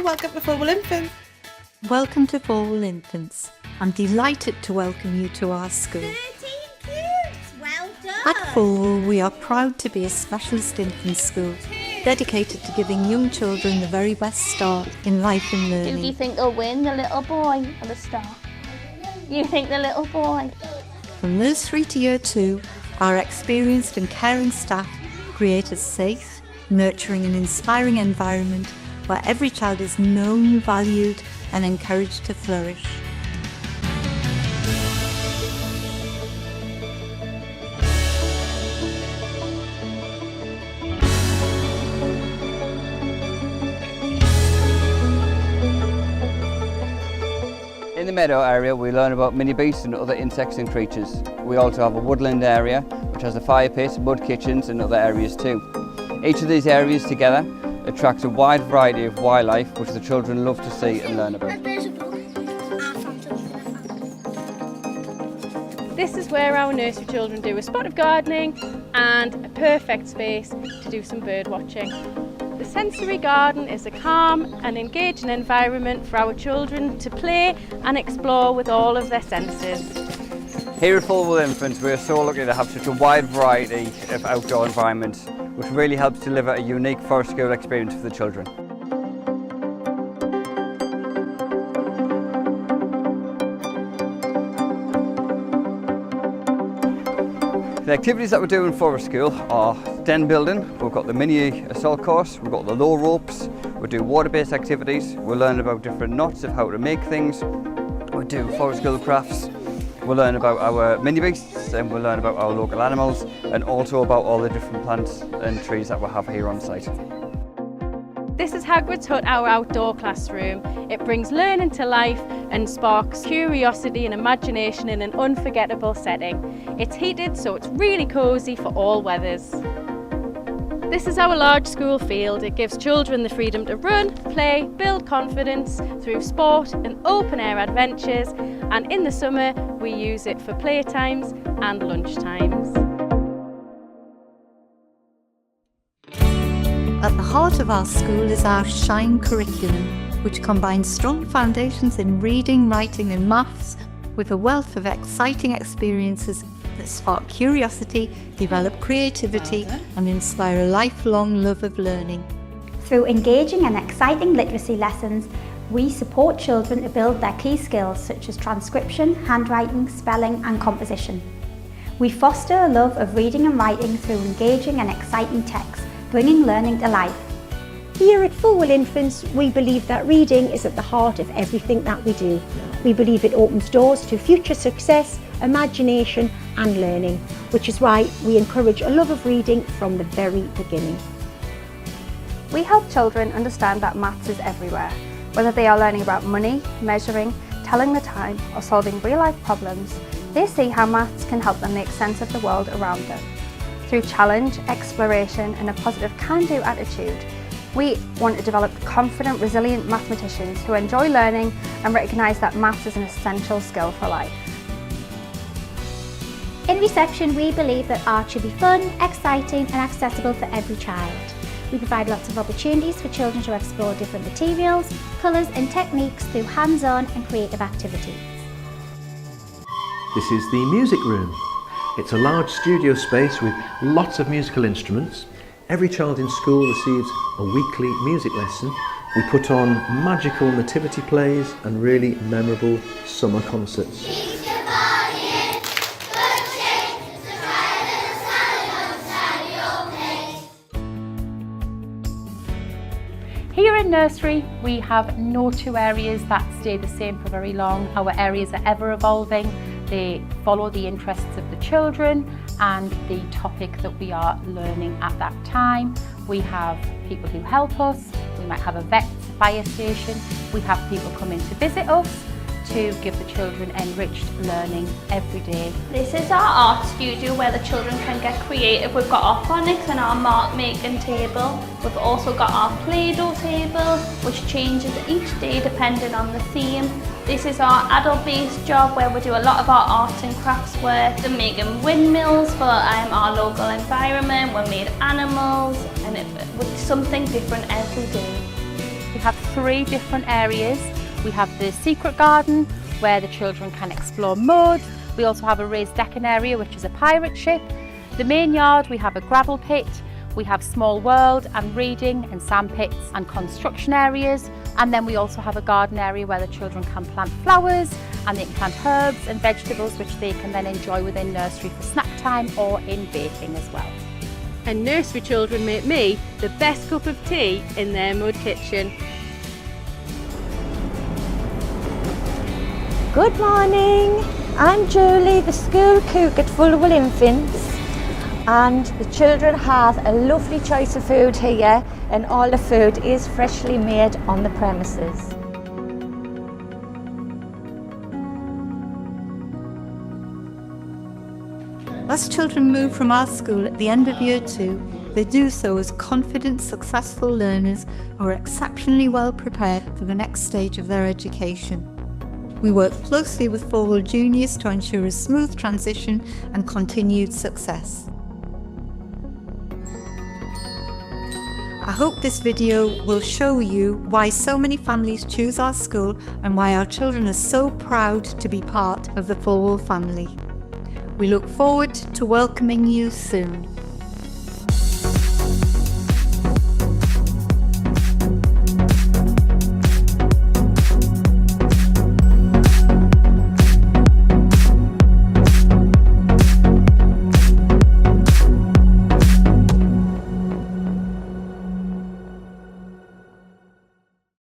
welcome to Fulwell Infants. Welcome to Fulwell Infants. I'm delighted to welcome you to our school. 13 kids, well done. At Fulwell, we are proud to be a specialist infant school dedicated to giving young children the very best start in life and learning. Who do you think will win, the little boy or the star? You think the little boy? From nursery to year 2, our experienced and caring staff create a safe, nurturing and inspiring environment where every child is known, valued and encouraged to flourish. In the meadow area we learn about mini beasts and other insects and creatures. We also have a woodland area which has a fire pit, mud kitchens and other areas too. Each of these areas together attracts a wide variety of wildlife which the children love to see and learn about. This is where our nursery children do a spot of gardening and a perfect space to do some bird watching. The sensory garden is a calm and engaging environment for our children to play and explore with all of their senses. Here at Fulwell Infants we are so lucky to have such a wide variety of outdoor environments which really helps deliver a unique forest school experience for the children. The activities that we do in Forest School are den building, we've got the mini assault course, we've got the low ropes, we do water-based activities, we learn about different knots of how to make things, we do Forest School crafts, we learn about our mini beasts and we learn about our local animals and also about all the different plants and trees that we have here on site. This is Hagrid's Hut, our outdoor classroom. It brings learning to life and sparks curiosity and imagination in an unforgettable setting. It's heated, so it's really cosy for all weathers. This is our large school field. It gives children the freedom to run, play, build confidence through sport and open air adventures, and in the summer we use it for playtimes and lunchtimes. At the heart of our school is our SHINE curriculum, which combines strong foundations in reading, writing and maths with a wealth of exciting experiences that spark curiosity, develop creativity and inspire a lifelong love of learning. Through engaging and exciting literacy lessons, we support children to build their key skills such as transcription, handwriting, spelling and composition. We foster a love of reading and writing through engaging and exciting texts, bringing learning to life. Here at Fulwell Infants, we believe that reading is at the heart of everything that we do. We believe it opens doors to future success, imagination and learning, which is why we encourage a love of reading from the very beginning. We help children understand that maths is everywhere. Whether they are learning about money, measuring, telling the time or solving real-life problems, they see how maths can help them make sense of the world around them. Through challenge, exploration and a positive can-do attitude, we want to develop confident, resilient mathematicians who enjoy learning and recognise that maths is an essential skill for life. In reception, we believe that art should be fun, exciting and accessible for every child. We provide lots of opportunities for children to explore different materials, colours and techniques through hands-on and creative activities. This is the music room. It's a large studio space with lots of musical instruments. Every child in school receives a weekly music lesson. We put on magical nativity plays and really memorable summer concerts. Here in nursery, we have no two areas that stay the same for very long. Our areas are ever evolving. They follow the interests of the children and the topic that we are learning at that time. We have people who help us. We might have a vet fire station. We have people come in to visit us to give the children enriched learning every day. This is our art studio where the children can get creative. We've got our phonics and our mark making table. We've also got our Play-Doh table, which changes each day depending on the theme. This is our adult-based job where we do a lot of our arts and crafts work. We're making windmills for our local environment. We made animals and with something different every day. we have 3 different areas. We have the secret garden, where the children can explore mud. We also have a raised decking area, which is a pirate ship. The main yard, we have a gravel pit. We have small world and reading and sand pits and construction areas. And then we also have a garden area where the children can plant flowers and they can plant herbs and vegetables, which they can then enjoy within nursery for snack time or in baking as well. And nursery children make me the best cup of tea in their mud kitchen. Good morning, I'm Julie, the school cook at Fulwell Infants, and the children have a lovely choice of food here, and all the food is freshly made on the premises. As children move from our school at the end of year 2, they do so as confident, successful learners who are exceptionally well prepared for the next stage of their education. We work closely with Fulwell Juniors to ensure a smooth transition and continued success. I hope this video will show you why so many families choose our school and why our children are so proud to be part of the Fulwell family. We look forward to welcoming you soon.